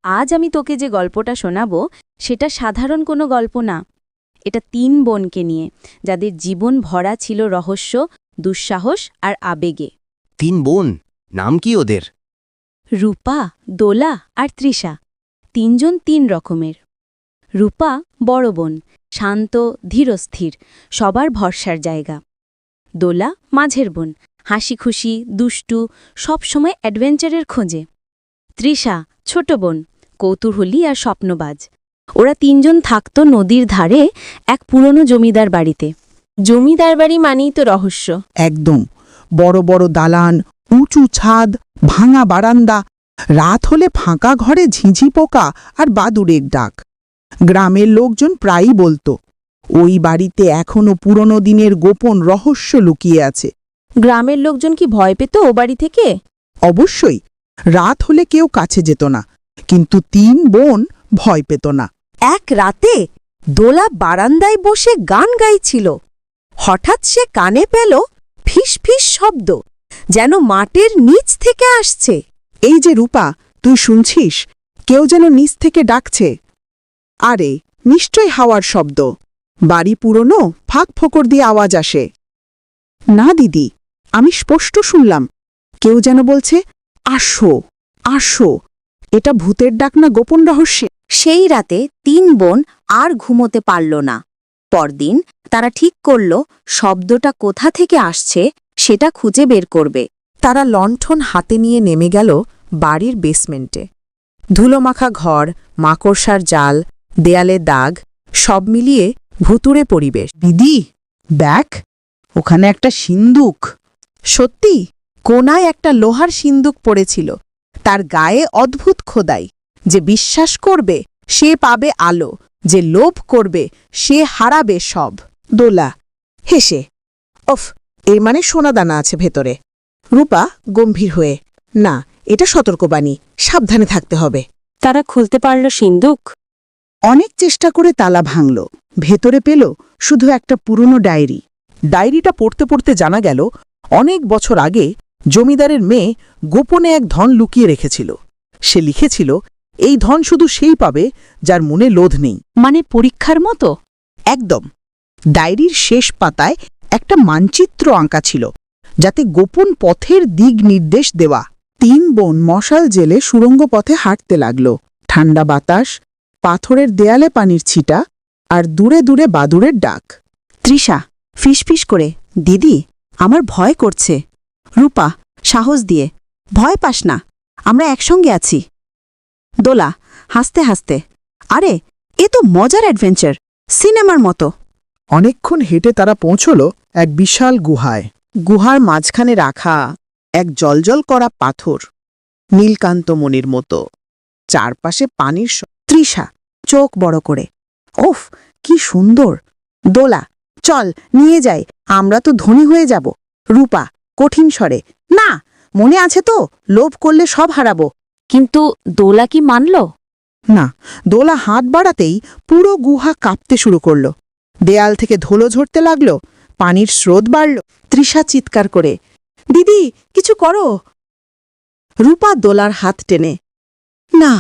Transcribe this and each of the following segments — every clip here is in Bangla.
আজ আমি তোকে যে গল্পটা শোনাবো সেটা সাধারণ কোনো গল্প না। এটা ৩ বোনকে নিয়ে, যাদের জীবন ভরা ছিল রহস্য, দুঃসাহস আর আবেগে। ৩ বোন, নাম কি ওদের? রূপা, দোলা আর তৃষা। ৩ জন ৩ রকমের। রূপা বড় বোন, শান্ত, ধীরস্থির, সবার ভরসার জায়গা। দোলা মাঝের বোন, হাসি খুশি, দুষ্টু, সবসময় অ্যাডভেঞ্চারের খোঁজে। তৃষা ছোট বোন, কৌতূহলী আর স্বপ্নবাজ। ওরা ৩ জন থাকত নদীর ধারে এক পুরনো জমিদার বাড়িতে। জমিদার বাড়ি মানেই তো রহস্য। একদম, বড় বড় দালান, উঁচু ছাদ, ভাঙা বারান্দা, রাত হলে ফাঁকা ঘরে ঝিঁঝি পোকা আর বাদুড়ের ডাক। গ্রামের লোকজন প্রায়ই বলতো, ওই বাড়িতে এখনো পুরনো দিনের গোপন রহস্য লুকিয়ে আছে। গ্রামের লোকজন কি ভয় পেত ও বাড়ি থেকে? অবশ্যই, রাত হলে কেউ কাছে যেত না, কিন্তু ৩ বোন ভয় পেত না। এক রাতে দোলা বারান্দায় বসে গান গাইছিল। হঠাৎ সে কানে পেল ফিস ফিস শব্দ, যেন মাটির নিচ থেকে আসছে। এই যে রূপা, তুই শুনছিস? কেউ যেন নিচ থেকে ডাকছে। আরে, নিশ্চয় হাওয়ার শব্দ। বাড়ি পুরনো, ফাঁক ফোকর দিয়ে আওয়াজ আসে। না দিদি, আমি স্পষ্ট শুনলাম। কেউ যেন বলছে, আসো আসো। এটা ভূতের ডাক না গোপন রহস্যে? সেই রাতে ৩ বোন আর ঘুমোতে পারল না। পরদিন তারা ঠিক করল শব্দটা কোথা থেকে আসছে সেটা খুঁজে বের করবে। তারা লণ্ঠন হাতে নিয়ে নেমে গেল বাড়ির বেসমেন্টে। ধুলোমাখা ঘর, মাকড়সার জাল, দেয়ালে দাগ, সব মিলিয়ে ভুতুড়ে পরিবেশ। দিদি, দেখ, ওখানে একটা সিন্দুক। সত্যি, কোনায় একটা লোহার সিন্দুক পড়েছিল। তার গায়ে অদ্ভুত খোদাই। যে বিশ্বাস করবে সে পাবে আলো, যে লোভ করবে সে হারাবে সব। দোলা হেসে, ওফ, এর মানে সোনাদানা আছে ভেতরে। রূপা গম্ভীর হয়ে, না, এটা সতর্কবাণী, সাবধানে থাকতে হবে। তারা খুলতে পারল সিন্দুক। অনেক চেষ্টা করে তালা ভাঙল। ভেতরে পেল শুধু একটা পুরনো ডায়েরি। ডায়েরিটা পড়তে পড়তে জানা গেল, অনেক বছর আগে জমিদারের মেয়ে গোপনে এক ধন লুকিয়ে রেখেছিল। সে লিখেছিল, এই ধন শুধু সেই পাবে যার মনে লোধ নেই। মানে পরীক্ষার মতো? একদম। ডায়েরির শেষ পাতায় একটা মানচিত্র আঁকা ছিল, যাতে গোপন পথের দিক নির্দেশ দেওয়া। ৩ বোন মশাল জেলে সুড়ঙ্গ পথে হাঁটতে লাগল। ঠান্ডা বাতাস, পাথরের দেয়ালে পানির ছিটা, আর দূরে দূরে বাদুড়ের ডাক। তৃষা ফিসফিস করে, দিদি, আমার ভয় করছে। রূপা সাহস দিয়ে, ভয় পাস না, আমরা একসঙ্গে আছি। দোলা হাসতে হাসতে, আরে, এ তো মজার অ্যাডভেঞ্চার, সিনেমার মতো। অনেকক্ষণ হেঁটে তারা পৌঁছল এক বিশাল গুহায়। গুহার মাঝখানে রাখা এক জলজল করা পাথর, নীলকান্তমণির মতো। চারপাশে পানির তৃষা চোখ বড় করে, ওফ, কি সুন্দর। দোলা, চল নিয়ে যাই, আমরা তো ধনী হয়ে যাব। রূপা কঠিন স্বরে, না, মনে আছে তো, লোভ করলে সব হারাবো। কিন্তু দোলা কি মানল? না, দোলা হাত বাড়াতেই পুরো গুহা কাঁপতে শুরু করল। দেয়াল থেকে ধুলো ঝরতে লাগল, পানির স্রোত বাড়ল। তৃষা চিৎকার করে, দিদি, কিছু করো। রূপা দোলার হাত টেনে, না,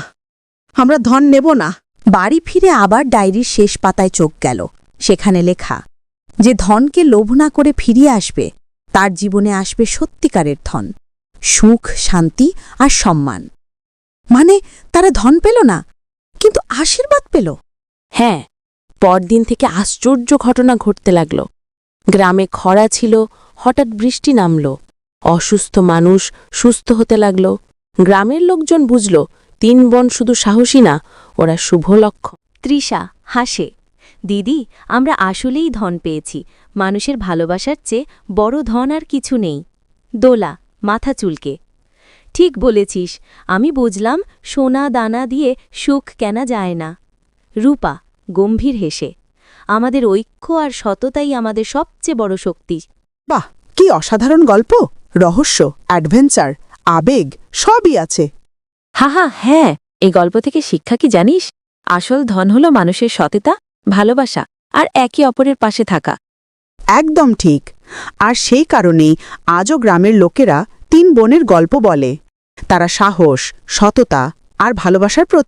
আমরা ধন নেব না। বাড়ি ফিরে আবার ডায়েরির শেষ পাতায় চোখ গেল। সেখানে লেখা, যে ধনকে লোভ না করে ফিরিয়ে আসবে তার জীবনে আসবে সত্যিকারের ধন, সুখ, শান্তি আর সম্মান। মানে তারা ধন পেল না, কিন্তু আশীর্বাদ পেল। হ্যাঁ, পরদিন থেকে আশ্চর্য ঘটনা ঘটতে লাগল। গ্রামে খরা ছিল, হঠাৎ বৃষ্টি নামল। অসুস্থ মানুষ সুস্থ হতে লাগল। গ্রামের লোকজন বুঝল ৩ বোন শুধু সাহসী না, ওরা শুভ লক্ষণ। তৃষা হাসে, দিদি, আমরা আসলেই ধন পেয়েছি। মানুষের ভালোবাসার চেয়ে বড় ধন আর কিছু নেই। দোলা মাথা চুলকে, ঠিক বলেছিস, আমি বুঝলাম সোনা দানা দিয়ে সুখ কেনা যায় না। রূপা গম্ভীর হেসে, আমাদের ঐক্য আর সততাই আমাদের সবচেয়ে বড় শক্তি। বাহ, কি অসাধারণ গল্প! রহস্য, অ্যাডভেঞ্চার, আবেগ সবই আছে। হ্যাঁ, এই গল্প থেকে শিক্ষা কি জানিস? আসল ধন হল মানুষের সততা, ভালোবাসা আর একে অপরের পাশে থাকা। একদম ঠিক। আর সেই কারণেই আজও গ্রামের লোকেরা ৩ বোনের গল্প বলে। তারা সাহস, সততা আর ভালোবাসার প্রতীক।